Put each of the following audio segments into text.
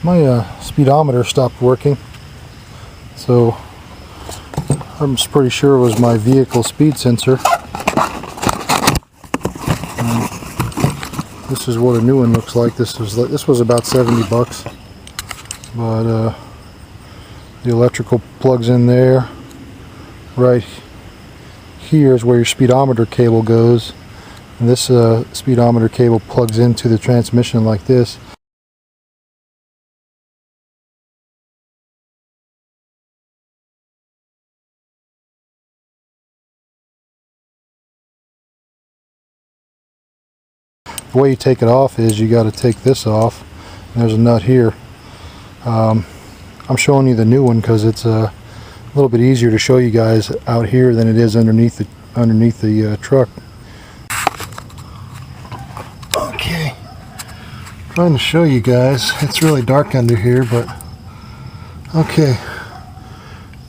My speedometer stopped working, so I'm pretty sure it was my vehicle speed sensor. This is what a new one looks like. This was about 70 bucks, but the electrical plugs in there. Right here is where your speedometer cable goes, and this speedometer cable plugs into the transmission like this. The way you take it off is you got to take this off. There's a nut here. I'm showing you the new one because it's a little bit easier to show you guys out here than it is underneath the truck. Okay, trying to show you guys. It's really dark under here, but okay.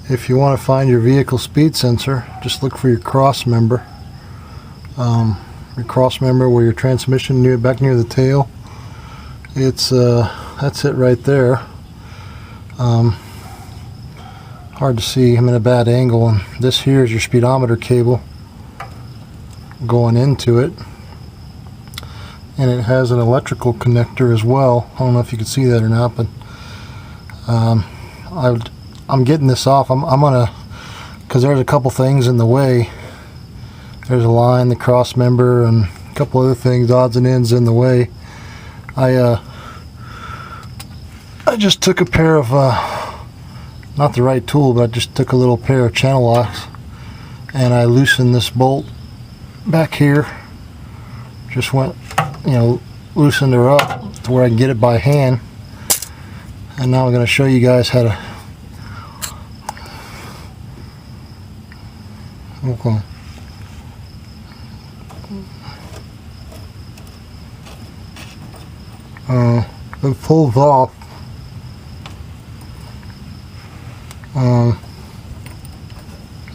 If you want to find your vehicle speed sensor, just look for your cross member. Your cross member where your transmission back near the tail. It's that's it right there. Hard to see. I'm in a bad angle, and this here is your speedometer cable going into it, and it has an electrical connector as well. I don't know if you can see that or not, but I'm getting this off. I'm gonna, because there's a couple things in the way. There's a line, the cross member, and a couple other things, odds and ends in the way. I just took a pair of, not the right tool, but I just took a little pair of channel locks, and I loosened this bolt back here. Just went, loosened her up to where I can get it by hand. And now I'm going to show you guys how to. Okay. It pulls off.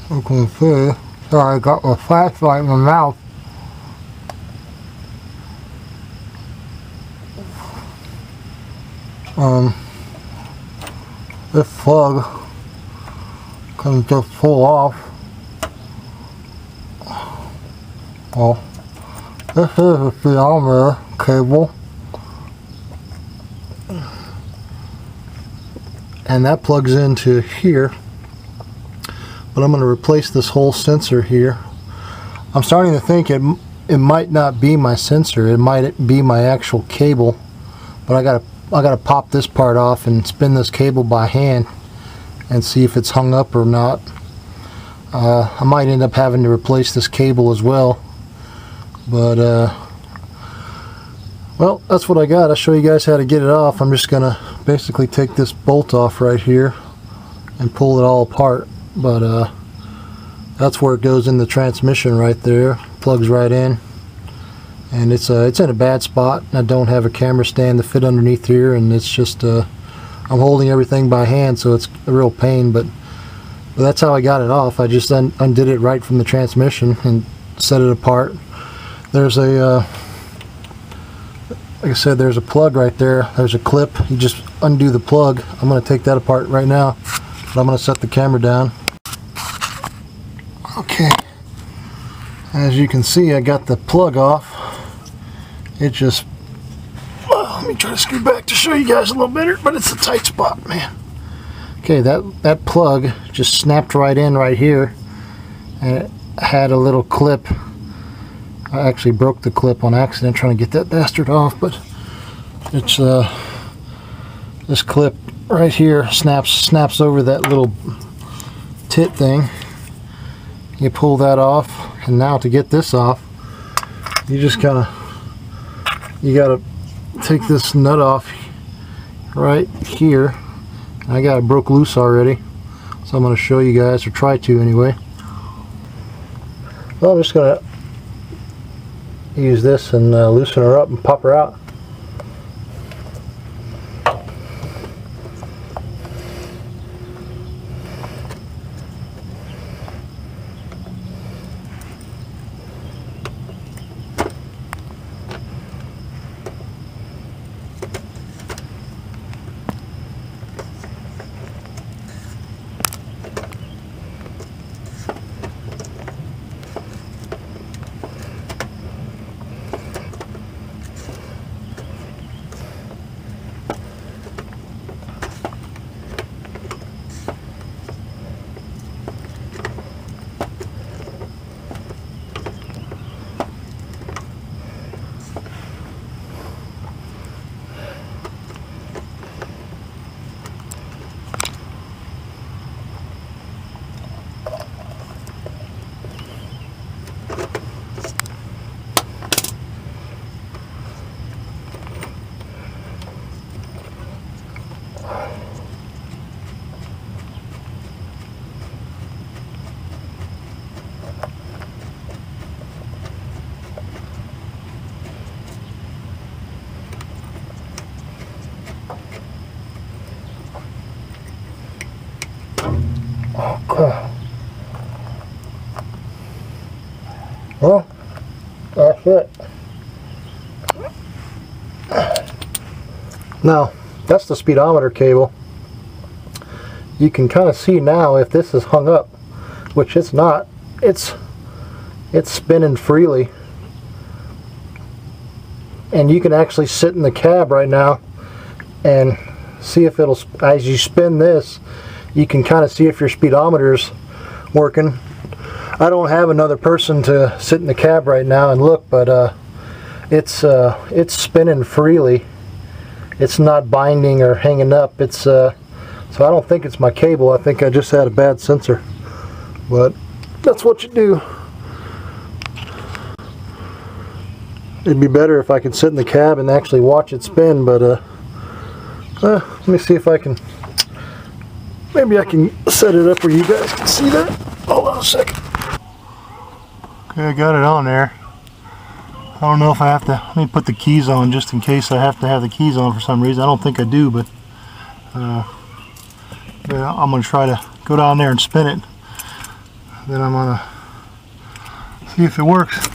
You can see, so I got a flashlight in my mouth. This plug can just pull off. Well, this is a speedometer cable, and that plugs into here. But I'm going to replace this whole sensor here. I'm starting to think it might not be my sensor. It might be my actual cable. But I gotta pop this part off and spin this cable by hand and see if it's hung up or not. I might end up having to replace this cable as well. But well, that's what I got. I'll show you guys how to get it off. I'm just gonna basically take this bolt off right here and pull it all apart. But that's where it goes in the transmission right there. Plugs right in, and it's in a bad spot. I don't have a camera stand to fit underneath here, and it's just I'm holding everything by hand, so it's a real pain. But that's how I got it off. I just undid it right from the transmission and set it apart. There's a like I said, there's a plug right there. There's a clip. You just undo the plug. I'm going to take that apart right now, but I'm going to set the camera down. Okay, as you can see, I got the plug off. It just, well, let me try to scoot back to show you guys a little better, but it's a tight spot, man. Okay, that plug just snapped right in right here, and it had a little clip. I actually broke the clip on accident trying to get that bastard off, but it's this clip right here snaps over that little tit thing. You pull that off, and now to get this off, you just gotta take this nut off right here. I got it broke loose already, so I'm going to show you guys, or try to anyway. Well, I'm just gonna use this and loosen her up and pop her out. Well, that's it. Now, that's the speedometer cable. You can kind of see now if this is hung up, which it's not. It's spinning freely. And you can actually sit in the cab right now and see if it'll, as you spin this, you can kind of see if your speedometer's working. I don't have another person to sit in the cab right now and look, but it's spinning freely. It's not binding or hanging up. It's so I don't think it's my cable. I think I just had a bad sensor. But that's what you do. It'd be better if I could sit in the cab and actually watch it spin, but let me see if I can, maybe I can set it up where you guys can see that. Hold on a second. Okay, I got it on there. I don't know if I have to, let me put the keys on just in case I have to have the keys on for some reason. I don't think I do, but I'm going to try to go down there and spin it. Then I'm going to see if it works.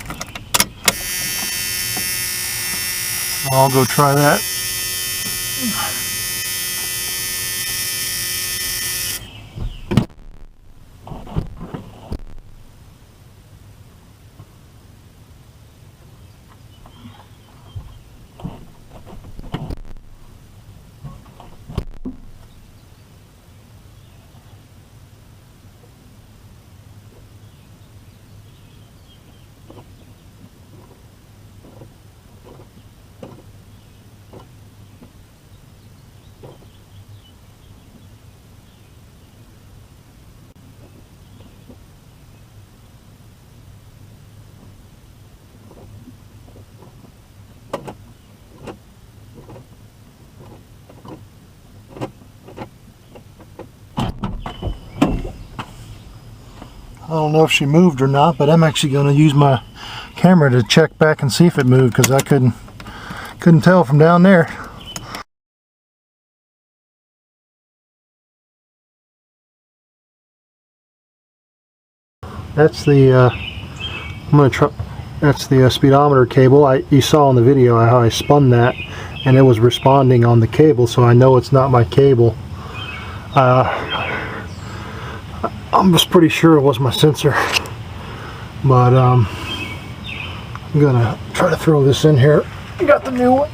I'll go try that. I don't know if she moved or not, but I'm actually going to use my camera to check back and see if it moved, because I couldn't tell from down there. That's the I'm going to try. That's the speedometer cable. You saw in the video how I spun that, and it was responding on the cable, so I know it's not my cable. I'm just pretty sure it was my sensor, but I'm gonna try to throw this in here. I got the new one.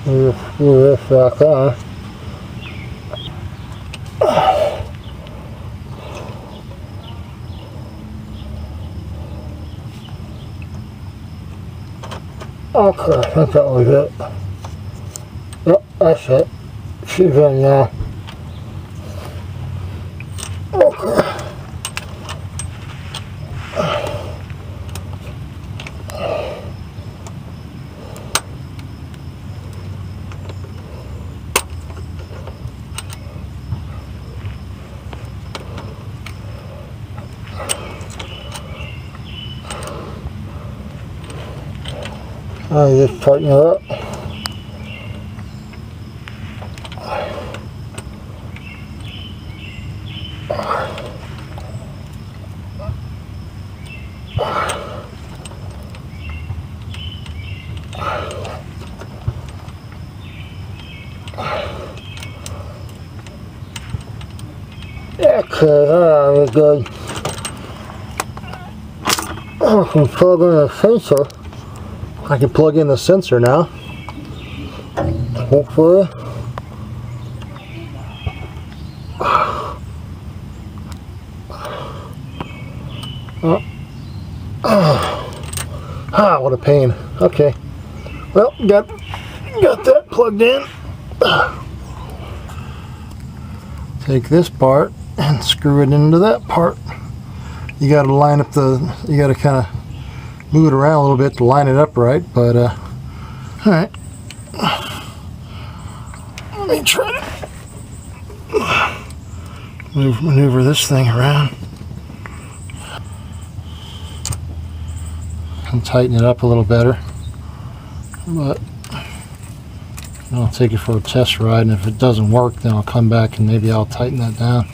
Move this back on. Okay, I think that was it. Yep, that's it. She's in now. Okay. I just tighten it up. Okay, we're good. I can plug in the sensor. I can plug in the sensor now. Hopefully. What a pain. Okay. Well, got that plugged in. Take this part and screw it into that part. You got to line up you got to kind of move it around a little bit to line it up right, but alright. Let me try to maneuver this thing around. can tighten it up a little better. But I'll take it for a test ride, and if it doesn't work, then I'll come back and maybe I'll tighten that down.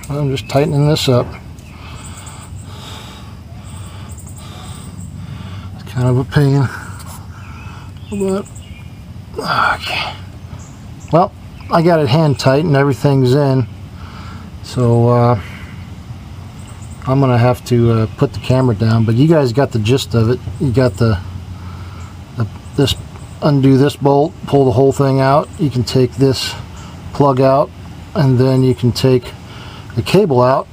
I'm just tightening this up. It's kind of a pain, but okay. Well, I got it hand tight and everything's in, so I'm gonna have to put the camera down, but you guys got the gist of it. You got this, undo this bolt, pull the whole thing out. You can take this plug out, and then you can take the cable out.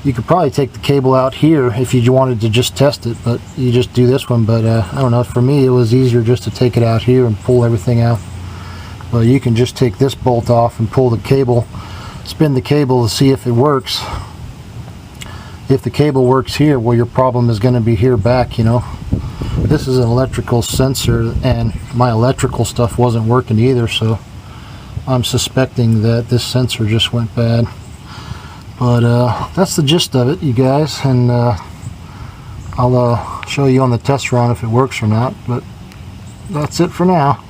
You could probably take the cable out here if you wanted to just test it, but you just do this one. But I don't know, for me it was easier just to take it out here and pull everything out. But you can just take this bolt off and pull the cable, spin the cable to see if it works. If the cable works here, well, your problem is going to be here back, you know. This is an electrical sensor, and my electrical stuff wasn't working either, so I'm suspecting that this sensor just went bad. But that's the gist of it, you guys, and I'll show you on the test run if it works or not, but that's it for now.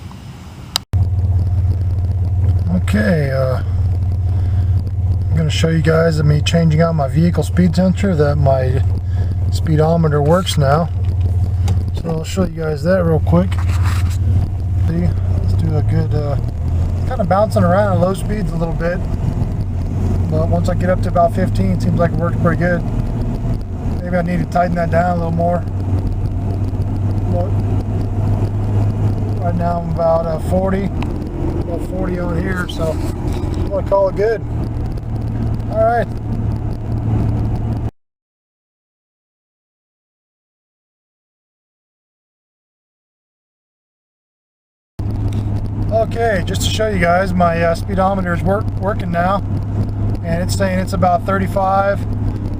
Okay, I'm going to show you guys of me changing out my vehicle speed sensor, that my speedometer works now. So I'll show you guys that real quick. See, let's do a good, kind of bouncing around at low speeds a little bit. But once I get up to about 15, it seems like it works pretty good. Maybe I need to tighten that down a little more. But right now I'm about 40 on here, so I'm going to call it good. All right. Okay, just to show you guys, my speedometer is working now, and it's saying it's about 35,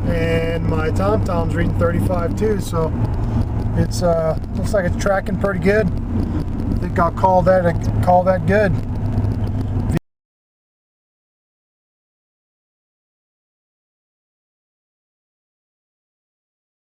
and my TomTom's reading 35 too, so it's looks like it's tracking pretty good. I think I'll call that good.